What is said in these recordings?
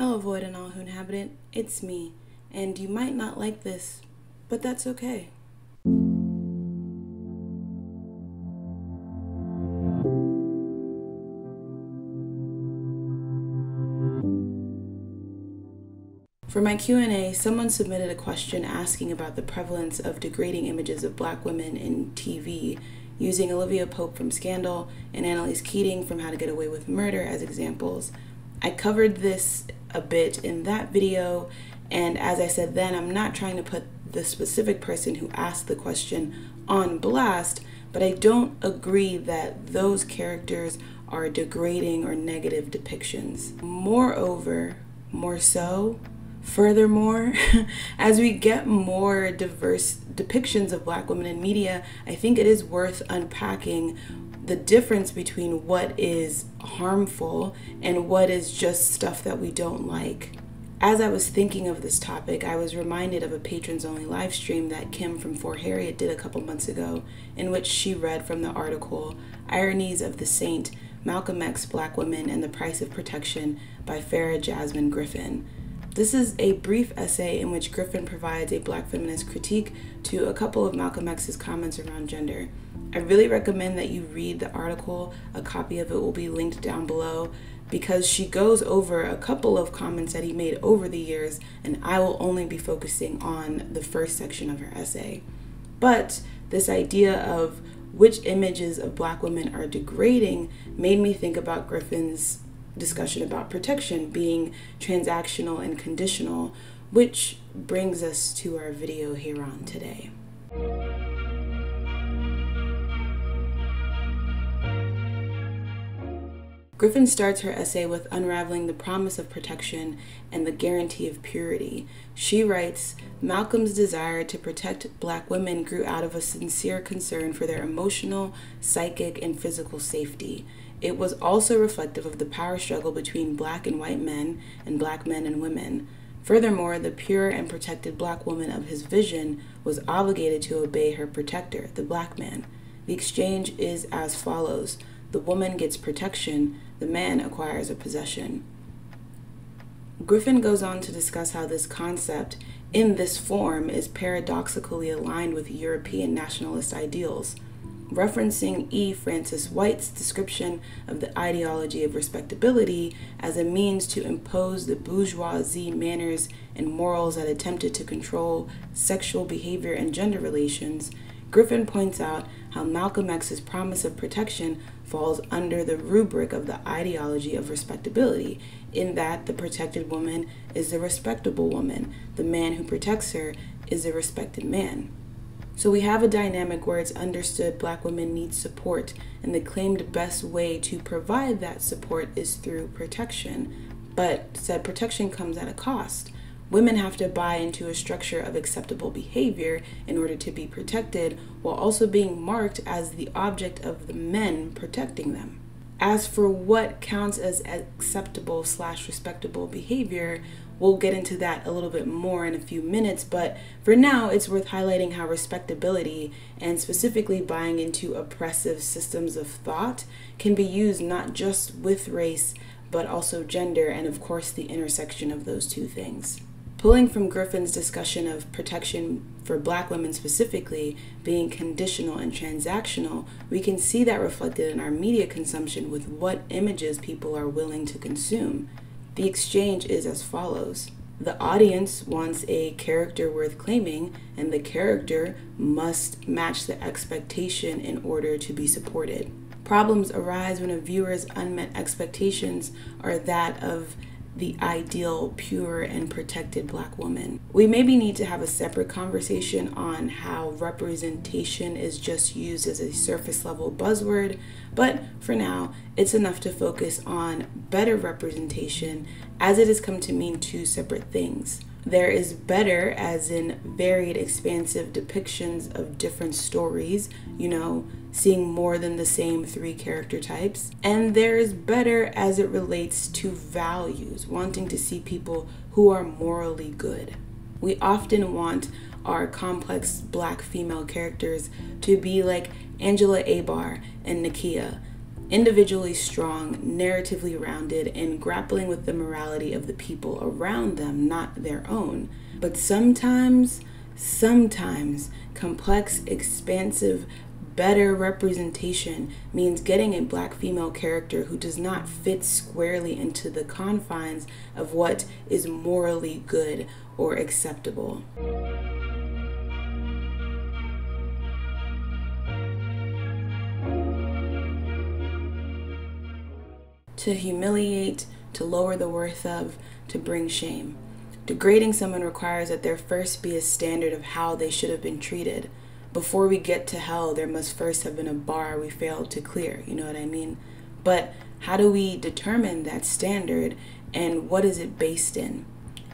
Hello Void and all who inhabit it, it's me, and you might not like this, but that's okay. For my Q&A, someone submitted a question asking about the prevalence of degrading images of black women in TV, using Olivia Pope from Scandal and Annalise Keating from How to Get Away with Murder as examples. I covered this a bit in that video, and as I said then, I'm not trying to put the specific person who asked the question on blast, but I don't agree that those characters are degrading or negative depictions. Furthermore, as we get more diverse depictions of black women in media, I think it is worth unpacking the difference between what is harmful and what is just stuff that we don't like. As I was thinking of this topic, I was reminded of a patrons-only live stream that Kim from For Harriet did a couple months ago, in which she read from the article Ironies of the Saint, Malcolm X, Black Women, and the Price of Protection by Farah Jasmine Griffin. This is a brief essay in which Griffin provides a black feminist critique to a couple of Malcolm X's comments around gender. I really recommend that you read the article. A copy of it will be linked down below, because she goes over a couple of comments that he made over the years, and I will only be focusing on the first section of her essay. But this idea of which images of black women are degrading made me think about Griffin's discussion about protection being transactional and conditional, which brings us to our video here on today. Griffin starts her essay with unraveling the promise of protection and the guarantee of purity. She writes, Malcolm's desire to protect black women grew out of a sincere concern for their emotional, psychic, and physical safety. It was also reflective of the power struggle between black and white men and black men and women. Furthermore, the pure and protected black woman of his vision was obligated to obey her protector, the black man. The exchange is as follows. The woman gets protection, the man acquires a possession. Griffin goes on to discuss how this concept, in this form, is paradoxically aligned with European nationalist ideals. Referencing E. Francis White's description of the ideology of respectability as a means to impose the bourgeoisie manners and morals that attempted to control sexual behavior and gender relations, Griffin points out how Malcolm X's promise of protection falls under the rubric of the ideology of respectability, in that the protected woman is the respectable woman, the man who protects her is a respected man. So we have a dynamic where it's understood black women need support, and the claimed best way to provide that support is through protection. But said protection comes at a cost. Women have to buy into a structure of acceptable behavior in order to be protected, while also being marked as the object of the men protecting them. As for what counts as acceptable/respectable behavior, we'll get into that a little bit more in a few minutes, but for now it's worth highlighting how respectability, and specifically buying into oppressive systems of thought, can be used not just with race, but also gender, and of course the intersection of those two things. Pulling from Griffin's discussion of protection for black women specifically being conditional and transactional, we can see that reflected in our media consumption with what images people are willing to consume. The exchange is as follows. The audience wants a character worth claiming, and the character must match the expectation in order to be supported. Problems arise when a viewer's unmet expectations are that of the ideal, pure, and protected black woman. We maybe need to have a separate conversation on how representation is just used as a surface level buzzword, but for now, it's enough to focus on better representation, as it has come to mean two separate things. There is better as in varied, expansive depictions of different stories, seeing more than the same 3 character types. And there is better as it relates to values, wanting to see people who are morally good. We often want our complex black female characters to be like Angela Abar and Nakia. individually strong, narratively rounded, and grappling with the morality of the people around them, not their own. But sometimes complex, expansive, better representation means getting a Black female character who does not fit squarely into the confines of what is morally good or acceptable. To humiliate, to lower the worth of, to bring shame. Degrading someone requires that there first be a standard of how they should have been treated. Before we get to hell, there must first have been a bar we failed to clear, you know what I mean? But how do we determine that standard, and what is it based in?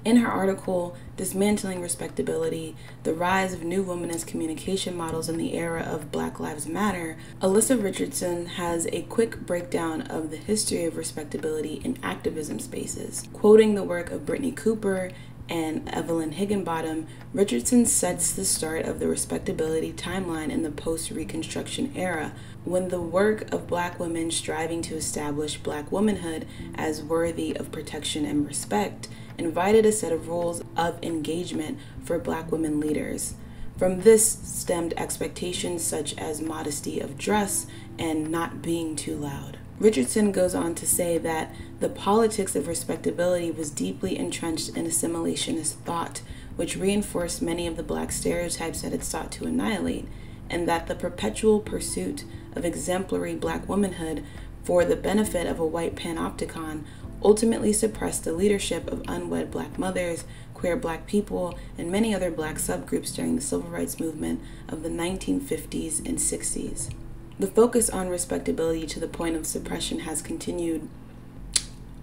In her article, Dismantling Respectability, The Rise of New Womanist Communication Models in the Era of Black Lives Matter, Alyssa Richardson has a quick breakdown of the history of respectability in activism spaces. Quoting the work of Brittany Cooper and Evelyn Higginbottom, Richardson sets the start of the respectability timeline in the post-Reconstruction era, when the work of Black women striving to establish Black womanhood as worthy of protection and respect invited a set of rules of engagement for Black women leaders. From this stemmed expectations such as modesty of dress and not being too loud. Richardson goes on to say that the politics of respectability was deeply entrenched in assimilationist thought, which reinforced many of the Black stereotypes that it sought to annihilate, and that the perpetual pursuit of exemplary Black womanhood for the benefit of a white panopticon ultimately suppressed the leadership of unwed Black mothers, queer Black people, and many other Black subgroups during the civil rights movement of the 1950s and 60s. The focus on respectability to the point of suppression has continued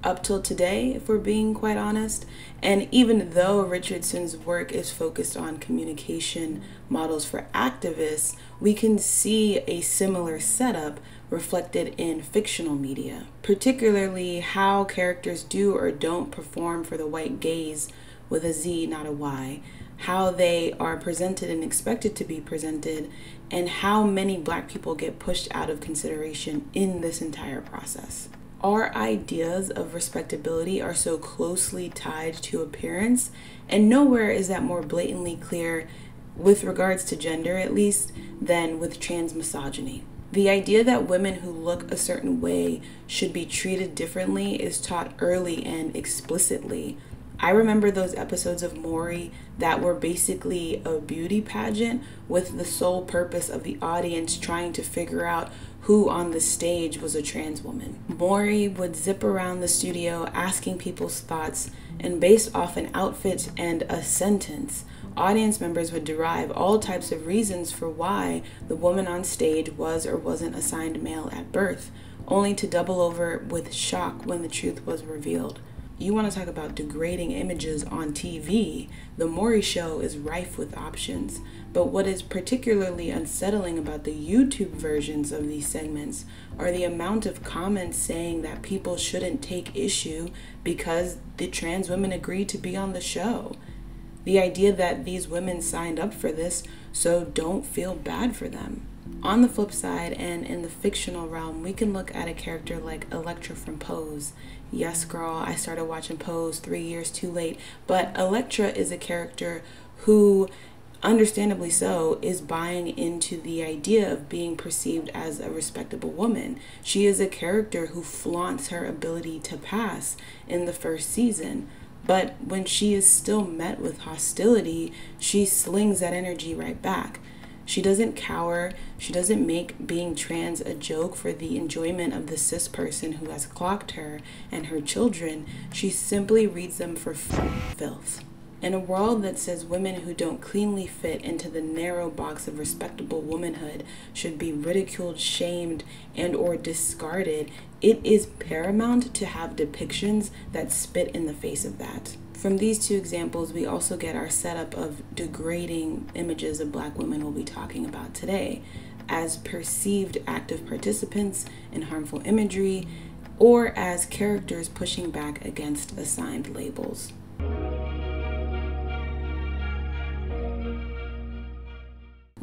up till today, if we're being quite honest. And even though Richardson's work is focused on communication models for activists, we can see a similar setup reflected in fictional media, particularly how characters do or don't perform for the white gaze with a Z, not a Y, how they are presented and expected to be presented, and how many Black people get pushed out of consideration in this entire process. Our ideas of respectability are so closely tied to appearance, and nowhere is that more blatantly clear, with regards to gender at least, than with trans misogyny. The idea that women who look a certain way should be treated differently is taught early and explicitly. I remember those episodes of Maury that were basically a beauty pageant with the sole purpose of the audience trying to figure out who on the stage was a trans woman. Maury would zip around the studio asking people's thoughts, and based off an outfit and a sentence, audience members would derive all types of reasons for why the woman on stage was or wasn't assigned male at birth, only to double over with shock when the truth was revealed. You want to talk about degrading images on TV, the Maury Show is rife with options. But what is particularly unsettling about the YouTube versions of these segments are the amount of comments saying that people shouldn't take issue because the trans women agreed to be on the show. The idea that these women signed up for this, so don't feel bad for them. On the flip side, and in the fictional realm, we can look at a character like Elektra from Pose. Yes, girl, I started watching Pose 3 years too late, but Elektra is a character who, understandably so, is buying into the idea of being perceived as a respectable woman. She is a character who flaunts her ability to pass in the first season. But when she is still met with hostility, she slings that energy right back. She doesn't cower. She doesn't make being trans a joke for the enjoyment of the cis person who has clocked her and her children. She simply reads them for filth. In a world that says women who don't cleanly fit into the narrow box of respectable womanhood should be ridiculed, shamed, and or discarded, it is paramount to have depictions that spit in the face of that. From these two examples, we also get our setup of degrading images of Black women we'll be talking about today as perceived active participants in harmful imagery or as characters pushing back against assigned labels.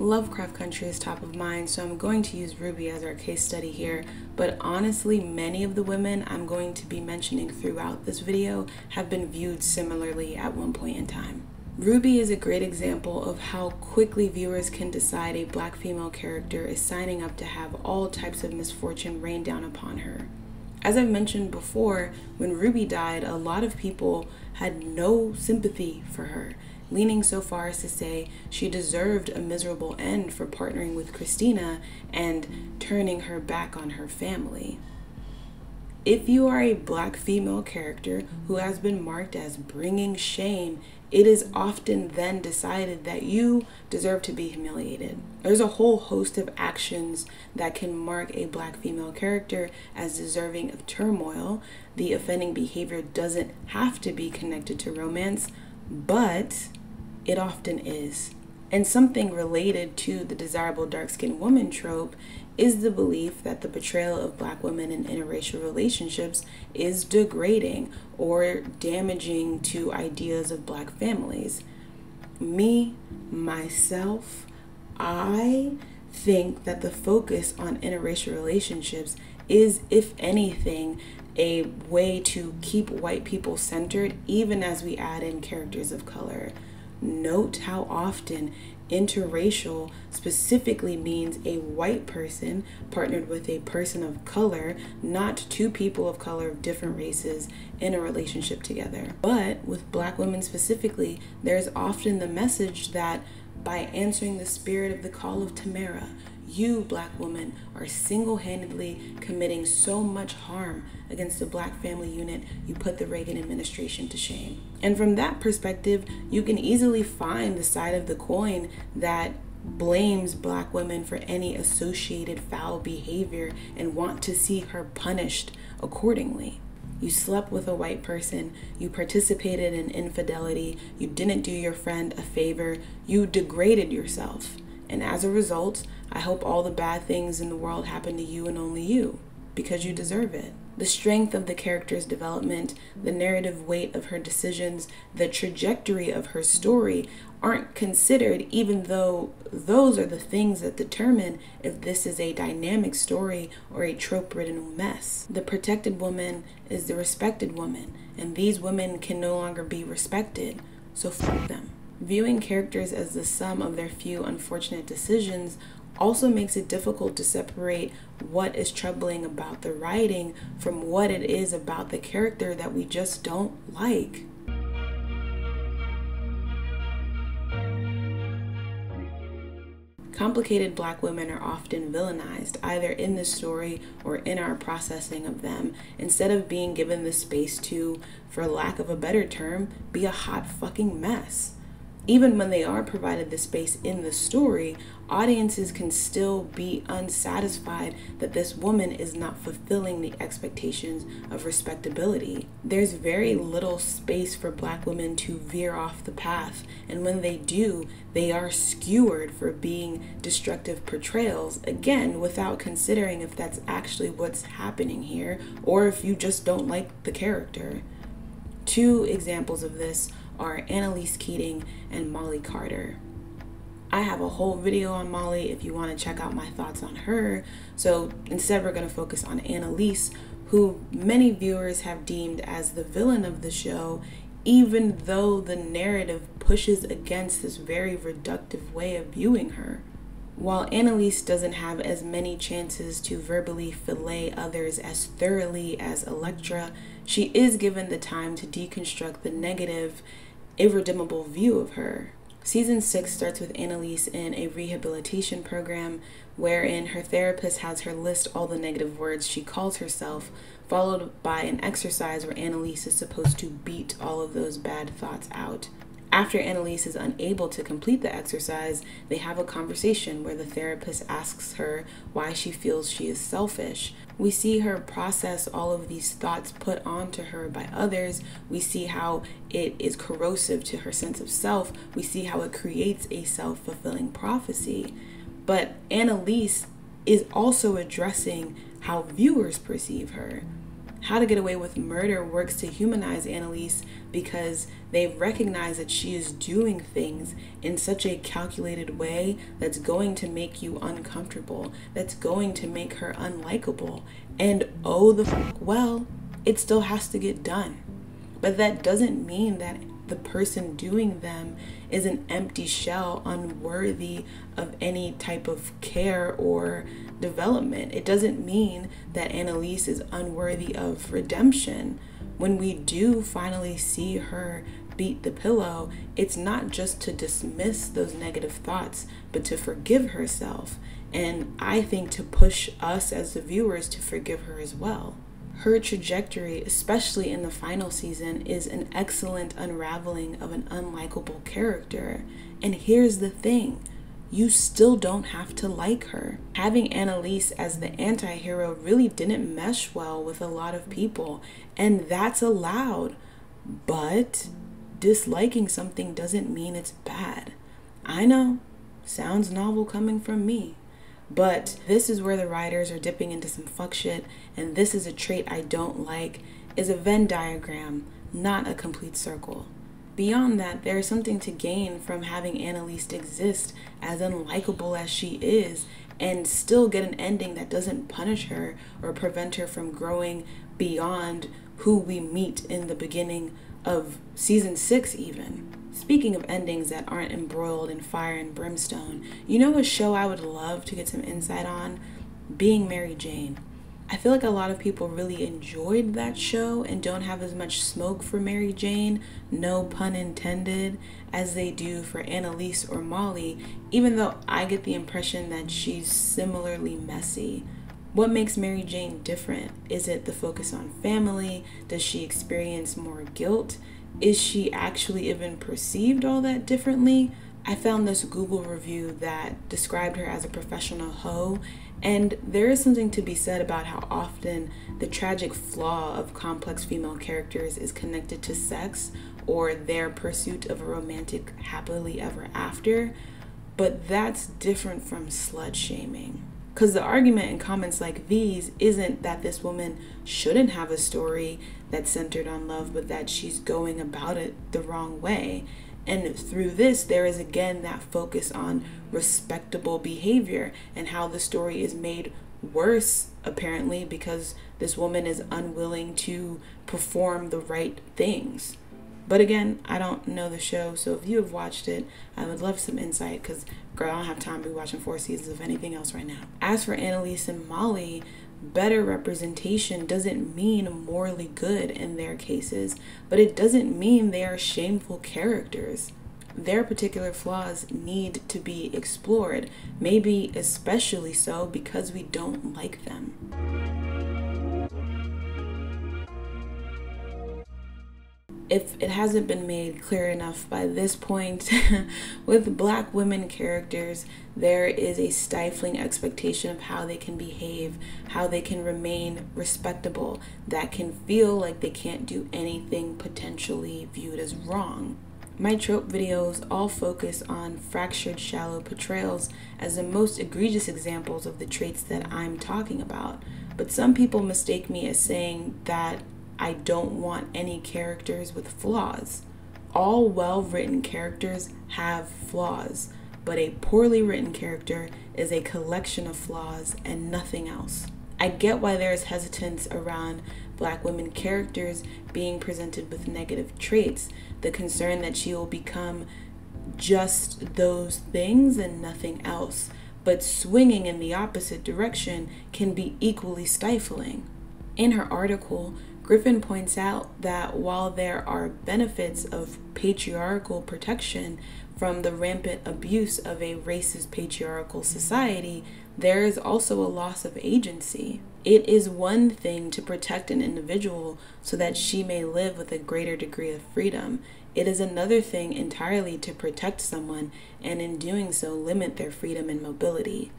Lovecraft Country is top of mind, so I'm going to use Ruby as our case study here, but honestly, many of the women I'm going to be mentioning throughout this video have been viewed similarly at one point in time. Ruby is a great example of how quickly viewers can decide a Black female character is signing up to have all types of misfortune rain down upon her. As I've mentioned before, when Ruby died, a lot of people had no sympathy for her, leaning so far as to say she deserved a miserable end for partnering with Christina and turning her back on her family. If you are a Black female character who has been marked as bringing shame, it is often then decided that you deserve to be humiliated. There's a whole host of actions that can mark a Black female character as deserving of turmoil. The offending behavior doesn't have to be connected to romance, but it often is. And something related to the desirable dark-skinned woman trope is the belief that the portrayal of Black women in interracial relationships is degrading or damaging to ideas of Black families. Myself, I think that the focus on interracial relationships is, if anything, a way to keep white people centered, even as we add in characters of color. Note how often interracial specifically means a white person partnered with a person of color, not two people of color of different races in a relationship together. But with Black women specifically, there's often the message that by answering the spirit of the call of Tamara, you, Black woman, are single-handedly committing so much harm against the Black family unit, you put the Reagan administration to shame. And from that perspective, you can easily find the side of the coin that blames Black women for any associated foul behavior and want to see her punished accordingly. You slept with a white person, you participated in infidelity, you didn't do your friend a favor, you degraded yourself. And as a result, I hope all the bad things in the world happen to you and only you, because you deserve it. The strength of the character's development, the narrative weight of her decisions, the trajectory of her story aren't considered, even though those are the things that determine if this is a dynamic story or a trope-ridden mess. The protected woman is the respected woman, and these women can no longer be respected, so fuck them. Viewing characters as the sum of their few unfortunate decisions also makes it difficult to separate what is troubling about the writing from what it is about the character that we just don't like. Complicated Black women are often villainized, either in the story or in our processing of them, instead of being given the space to, for lack of a better term, be a hot fucking mess. Even when they are provided the space in the story, audiences can still be unsatisfied that this woman is not fulfilling the expectations of respectability. There's very little space for Black women to veer off the path, and when they do, they are skewered for being destructive portrayals, again, without considering if that's actually what's happening here, or if you just don't like the character. Two examples of this are Annalise Keating and Molly Carter. I have a whole video on Molly if you want to check out my thoughts on her. So instead we're going to focus on Annalise, who many viewers have deemed as the villain of the show, even though the narrative pushes against this very reductive way of viewing her. While Annalise doesn't have as many chances to verbally fillet others as thoroughly as Elektra, she is given the time to deconstruct the negative, irredeemable view of her. Season 6 starts with Annalise in a rehabilitation program wherein her therapist has her list all the negative words she calls herself, followed by an exercise where Annalise is supposed to beat all of those bad thoughts out. After Annalise is unable to complete the exercise, they have a conversation where the therapist asks her why she feels she is selfish. We see her process all of these thoughts put onto her by others. We see how it is corrosive to her sense of self. We see how it creates a self-fulfilling prophecy. But Annalise is also addressing how viewers perceive her. How to Get Away with Murder works to humanize Annalise because they recognize that she is doing things in such a calculated way that's going to make you uncomfortable, that's going to make her unlikable. And oh the fuck well, it still has to get done. But that doesn't mean that the person doing them is an empty shell, unworthy of any type of care or development. It doesn't mean that Annalise is unworthy of redemption. When we do finally see her beat the pillow, it's not just to dismiss those negative thoughts, but to forgive herself. And I think to push us as the viewers to forgive her as well. Her trajectory, especially in the final season, is an excellent unraveling of an unlikable character. And here's the thing, you still don't have to like her. Having Annalise as the anti-hero really didn't mesh well with a lot of people, and that's allowed. But disliking something doesn't mean it's bad. I know, sounds novel coming from me. But this is where the writers are dipping into some fuck shit, and this is a trait I don't like, is a Venn diagram, not a complete circle. Beyond that, there is something to gain from having Annalise exist as unlikable as she is and still get an ending that doesn't punish her or prevent her from growing beyond who we meet in the beginning of season 6 even. Speaking of endings that aren't embroiled in fire and brimstone, you know a show I would love to get some insight on? Being Mary Jane. I feel like a lot of people really enjoyed that show and don't have as much smoke for Mary Jane, no pun intended, as they do for Annalise or Molly, even though I get the impression that she's similarly messy. What makes Mary Jane different? Is it the focus on family? Does she experience more guilt? Is she actually even perceived all that differently? I found this Google review that described her as a professional hoe, and there is something to be said about how often the tragic flaw of complex female characters is connected to sex or their pursuit of a romantic happily ever after, but that's different from slut shaming. Because the argument in comments like these isn't that this woman shouldn't have a story that's centered on love, but that she's going about it the wrong way. And through this, there is again that focus on respectable behavior and how the story is made worse, apparently, because this woman is unwilling to perform the right things. But again, I don't know the show, so if you have watched it, I would love some insight because, girl, I don't have time to be watching 4 seasons of anything else right now. As for Annalise and Molly, better representation doesn't mean morally good in their cases, but it doesn't mean they are shameful characters. Their particular flaws need to be explored, maybe especially so because we don't like them. If it hasn't been made clear enough by this point, with Black women characters, there is a stifling expectation of how they can behave, how they can remain respectable, that can feel like they can't do anything potentially viewed as wrong. My trope videos all focus on fractured, shallow portrayals as the most egregious examples of the traits that I'm talking about, but some people mistake me as saying that I don't want any characters with flaws. All well-written characters have flaws, but a poorly written character is a collection of flaws and nothing else. I get why there is hesitance around Black women characters being presented with negative traits, the concern that she will become just those things and nothing else, but swinging in the opposite direction can be equally stifling. In her article, Griffin points out that while there are benefits of patriarchal protection from the rampant abuse of a racist patriarchal society, there is also a loss of agency. It is one thing to protect an individual so that she may live with a greater degree of freedom. It is another thing entirely to protect someone and in doing so limit their freedom and mobility.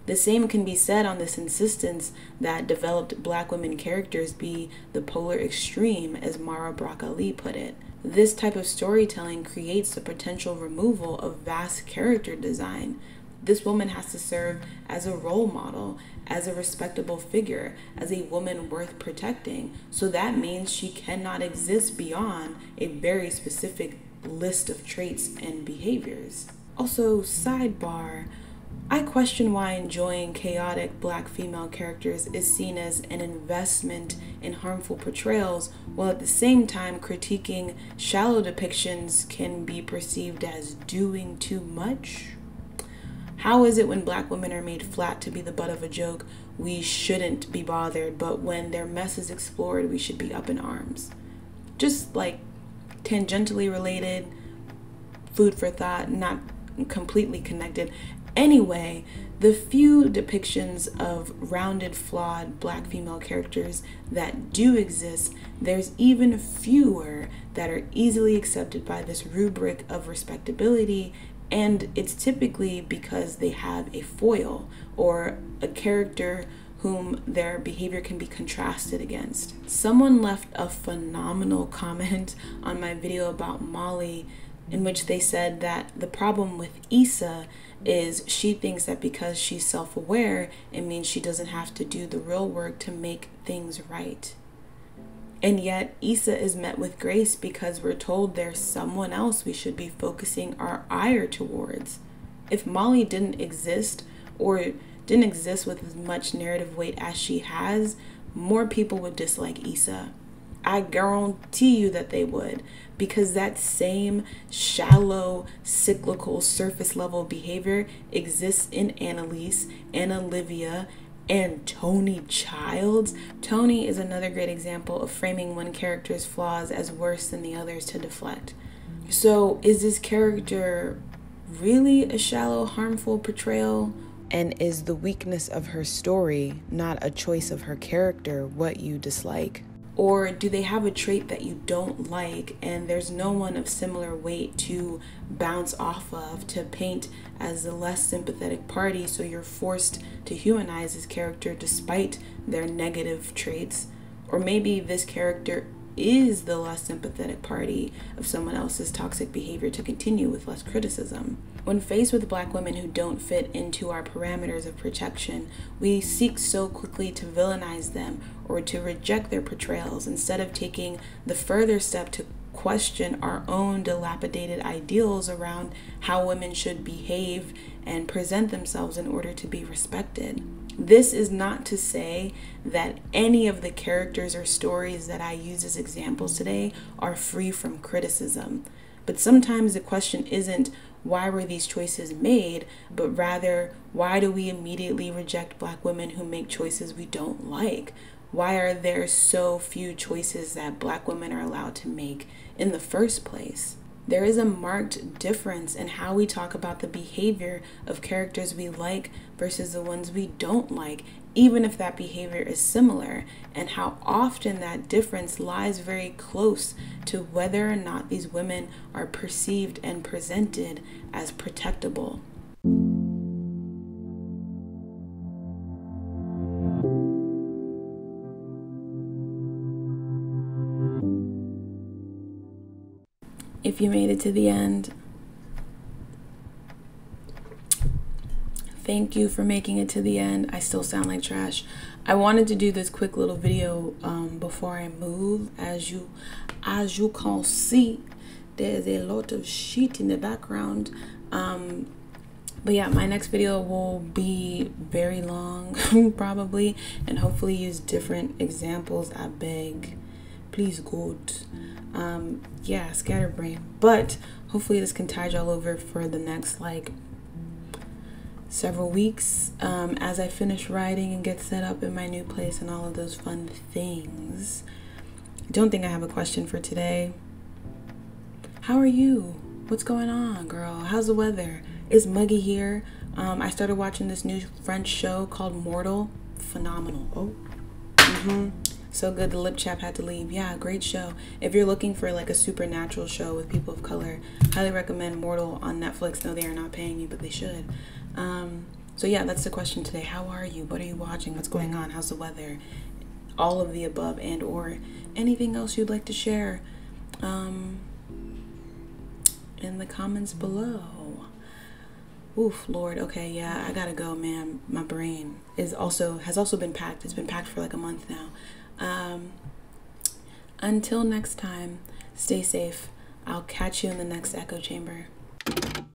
The same can be said on this insistence that developed Black women characters be the polar extreme, as Mara Broccoli put it. This type of storytelling creates the potential removal of vast character design. This woman has to serve as a role model, as a respectable figure, as a woman worth protecting. So that means she cannot exist beyond a very specific list of traits and behaviors. Also, sidebar, I question why enjoying chaotic black female characters is seen as an investment in harmful portrayals, while at the same time critiquing shallow depictions can be perceived as doing too much. How is it when black women are made flat to be the butt of a joke, we shouldn't be bothered, but when their mess is explored, we should be up in arms? Just like tangentially related, food for thought, not completely connected. Anyway, the few depictions of rounded, flawed black female characters that do exist, there's even fewer that are easily accepted by this rubric of respectability, and it's typically because they have a foil or a character whom their behavior can be contrasted against. Someone left a phenomenal comment on my video about Molly, in which they said that the problem with Issa is she thinks that because she's self-aware, it means she doesn't have to do the real work to make things right. And yet Issa is met with grace because we're told there's someone else we should be focusing our ire towards. If Molly didn't exist, or didn't exist with as much narrative weight as she has, more people would dislike Issa. I guarantee you that they would, because that same shallow, cyclical, surface level behavior exists in Annalise and Olivia and Tony Childs. Tony is another great example of framing one character's flaws as worse than the others to deflect. So is this character really a shallow, harmful portrayal? And is the weakness of her story, not a choice of her character, what you dislike? Or do they have a trait that you don't like and there's no one of similar weight to bounce off of, to paint as the less sympathetic party, so you're forced to humanize this character despite their negative traits? Or maybe this character is the less sympathetic party of someone else's toxic behavior to continue with less criticism. When faced with black women who don't fit into our parameters of protection, we seek so quickly to villainize them or to reject their portrayals instead of taking the further step to question our own dilapidated ideals around how women should behave and present themselves in order to be respected. This is not to say that any of the characters or stories that I use as examples today are free from criticism. But sometimes the question isn't why were these choices made, but rather why do we immediately reject black women who make choices we don't like? Why are there so few choices that black women are allowed to make in the first place? There is a marked difference in how we talk about the behavior of characters we like versus the ones we don't like, even if that behavior is similar, and how often that difference lies very close to whether or not these women are perceived and presented as protectable. If you made it to the end, thank you for making it to the end. I still sound like trash. I wanted to do this quick little video before I move. As you can see, there's a lot of shit in the background. But yeah, my next video will be very long, probably, and hopefully use different examples. I beg, please, God. Yeah, scatterbrain, but hopefully this can tide y'all over for the next like several weeks as I finish writing and get set up in my new place and all of those fun things. I don't think I have a question for today. How are you? What's going on, girl? How's the weather? It's muggy here. I started watching this new French show called Mortal. Phenomenal. So good, the lip chap had to leave. Yeah, great show. If you're looking for like a supernatural show with people of color, highly recommend Mortal on Netflix. No, they are not paying me, but they should. So yeah, that's the question today. How are you? What are you watching? What's going on? How's the weather? All of the above, and or anything else you'd like to share in the comments below. Oof, Lord. Okay, yeah, I gotta go, man. My brain has also been packed. It's been packed for like a month now. Until next time, stay safe. I'll catch you in the next echo chamber.